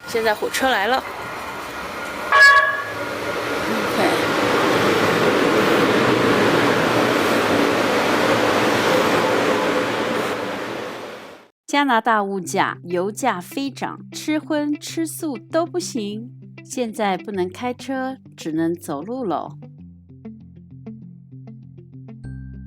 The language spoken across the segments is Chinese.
现在火车来了。加拿大物价，油价飞涨，吃荤吃素都不行。现在不能开车，只能走路喽。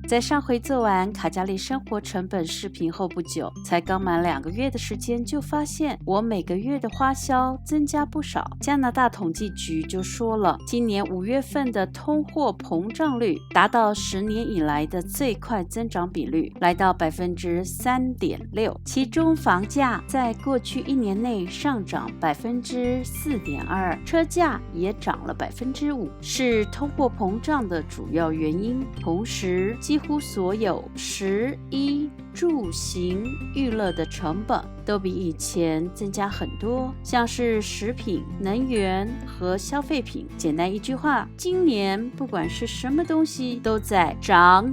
在上回做完卡加利生活成本视频后不久，才刚满2个月的时间，就发现我每个月的花销增加不少。加拿大统计局就说了，今年5月份的通货膨胀率达到10年以来的最快增长比率，来到 3.6%， 其中房价在过去1年内上涨 4.2%， 车价也涨了 5%， 是通货膨胀的主要原因。同时几乎所有食衣住行娱乐的成本都比以前增加很多，像是食品、能源和消费品。简单一句话，今年不管是什么东西都在涨。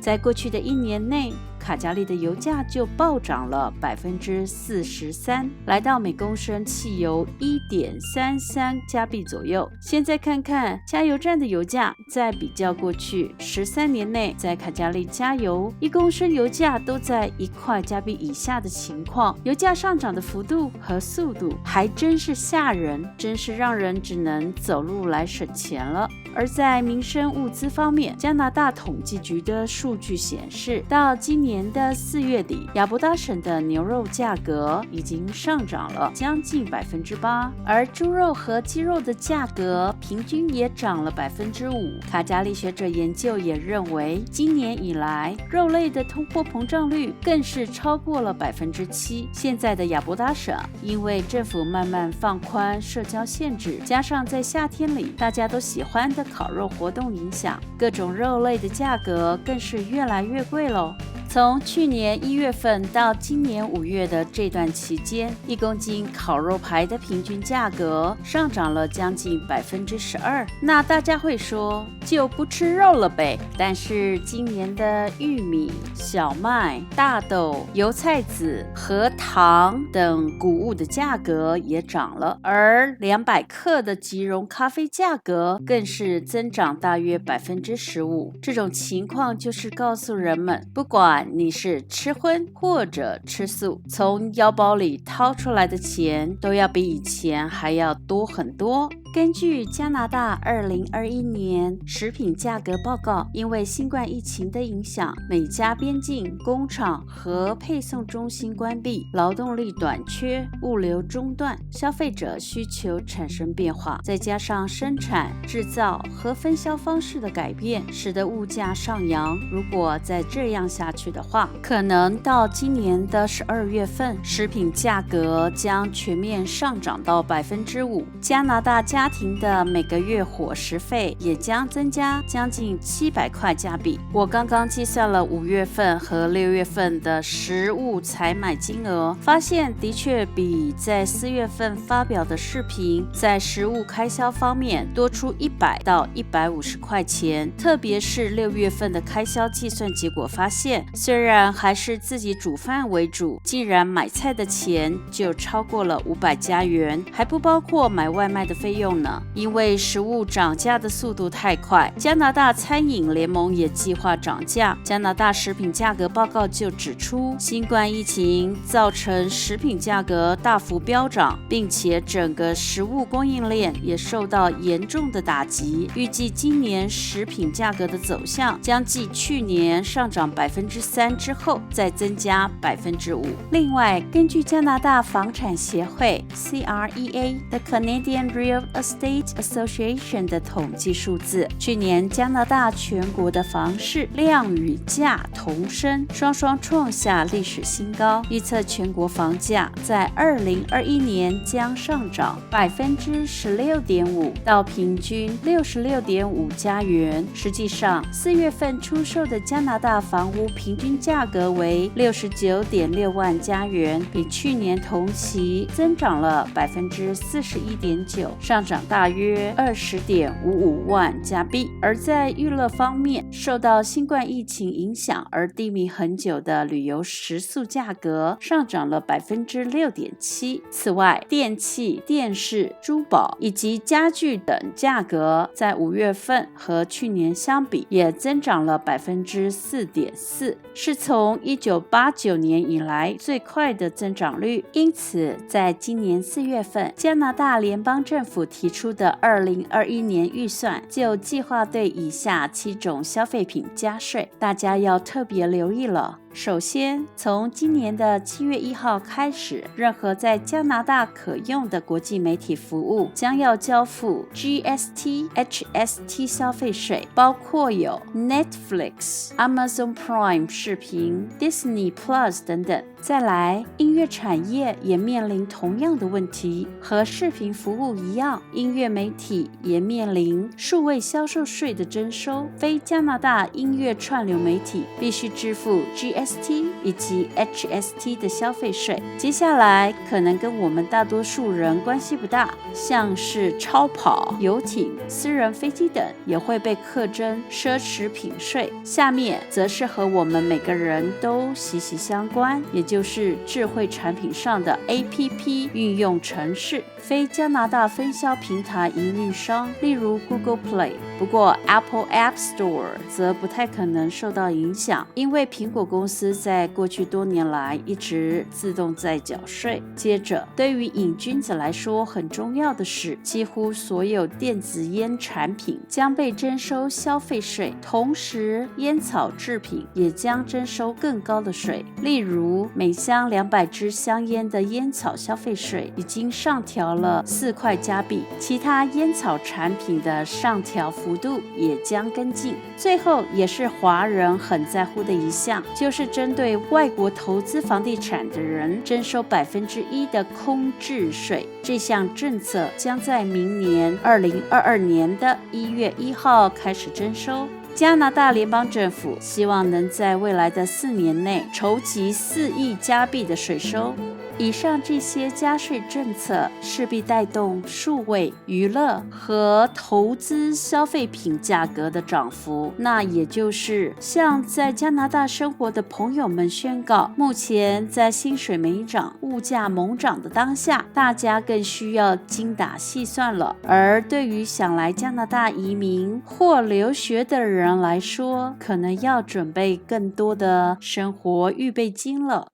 在过去的1年内，卡加利的油价就暴涨了 43%， 来到每公升汽油 1.33 加币左右。现在看看加油站的油价，在比较过去13年内，在卡加利加油1公升油价都在1块加币以下的情况。油价上涨的幅度和速度还真是吓人，真是让人只能走路来省钱了。而在民生物资方面，加拿大统计局的数据显示，到今年的4月底，亚伯达省的牛肉价格已经上涨了将近 8%， 而猪肉和鸡肉的价格平均也涨了 5%。 卡加利学者研究也认为，今年以来肉类的通货膨胀率更是超过了 7%。 现在的亚伯达省因为政府慢慢放宽社交限制，加上在夏天里大家都喜欢的烤肉活动影响，各种肉类的价格更是越来越贵喽。从去年1月份到今年5月的这段期间，1公斤烤肉排的平均价格上涨了将近 12%。 那大家会说，就不吃肉了呗？但是今年的玉米、小麦、大豆、油菜籽和糖等谷物的价格也涨了，而200克的即溶咖啡价格更是增长大约 15%。 这种情况就是告诉人们，不管你是吃荤或者吃素，从腰包里掏出来的钱都要比以前还要多很多。根据加拿大2021年食品价格报告，因为新冠疫情的影响，每家边境工厂和配送中心关闭，劳动力短缺，物流中断，消费者需求产生变化，再加上生产、制造和分销方式的改变，使得物价上扬。如果再这样下去的话，可能到今年的12月份，食品价格将全面上涨到 5%。 加拿大家庭的每个月伙食费也将增加将近700块加币。我刚刚计算了5月份和6月份的食物采买金额，发现的确比在4月份发表的视频在食物开销方面多出100到150块钱。特别是6月份的开销计算结果发现，虽然还是自己煮饭为主，竟然买菜的钱就超过了500加元，还不包括买外卖的费用呢。因为食物涨价的速度太快，加拿大餐饮联盟也计划涨价。加拿大食品价格报告就指出，新冠疫情造成食品价格大幅飙涨，并且整个食物供应链也受到严重的打击。预计今年食品价格的走向将继去年上涨 3% 之后再增加 5%。 另外，根据加拿大房产协会 CREA The Canadian Real Estate Association 的统计数字，去年加拿大全国的房市量与价同升，双双创下历史新高。预测全国房价在2021年将上涨 16.5% 到平均 66.5 加元。实际上4月份出售的加拿大房屋平均价格为 69.6万加元，比去年同期增长了 41.9%，上涨涨大约20.55万加币。而在娱乐方面，受到新冠疫情影响而低迷很久的旅游食宿价格上涨了6.7%。此外，电器、电视、珠宝以及家具等价格在5月份和去年相比也增长了4.4%，是从1989年以来最快的增长率。因此，在今年4月份，加拿大联邦政府提出的2021年预算就计划对以下7种消费品加税，大家要特别留意了。首先，从今年的7月1号开始，任何在加拿大可用的国际媒体服务将要交付 GST、HST 消费税，包括有 Netflix、Amazon Prime 视频、Disney Plus 等等。再来，音乐产业也面临同样的问题，和视频服务一样，音乐媒体也面临数位销售税的征收。非加拿大音乐串流媒体必须支付 GST 以及 HST 的消费税。接下来可能跟我们大多数人关系不大，像是超跑、游艇、私人飞机等也会被课征奢侈品税。下面则是和我们每个人都息息相关，也就是智慧产品上的 APP 运用程式。非加拿大分销平台营运商，例如 Google Play， 不过 Apple App Store 则不太可能受到影响，因为苹果公司在过去多年来一直自动在缴税。接着，对于瘾君子来说很重要的是，几乎所有电子烟产品将被征收消费税，同时烟草制品也将征收更高的税。例如，每箱200支香烟的烟草消费税已经上调了4块加币，其他烟草产品的上调幅度也将跟进。最后，也是华人很在乎的一项，就是针对外国投资房地产的人征收1%的空置税。这项政策将在明年2022年的1月1号开始征收。加拿大联邦政府希望能在未来的4年内筹集4亿加币的税收。以上这些加税政策势必带动数位、娱乐和投资消费品价格的涨幅，那也就是向在加拿大生活的朋友们宣告，目前在薪水没涨、物价猛涨的当下，大家更需要精打细算了。而对于想来加拿大移民或留学的人来说，可能要准备更多的生活预备金了。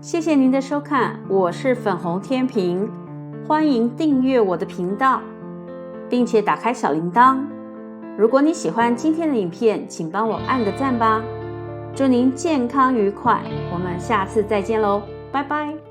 谢谢您的收看，我是粉红天平，欢迎订阅我的频道，并且打开小铃铛。如果你喜欢今天的影片，请帮我按个赞吧。祝您健康愉快，我们下次再见喽，拜拜。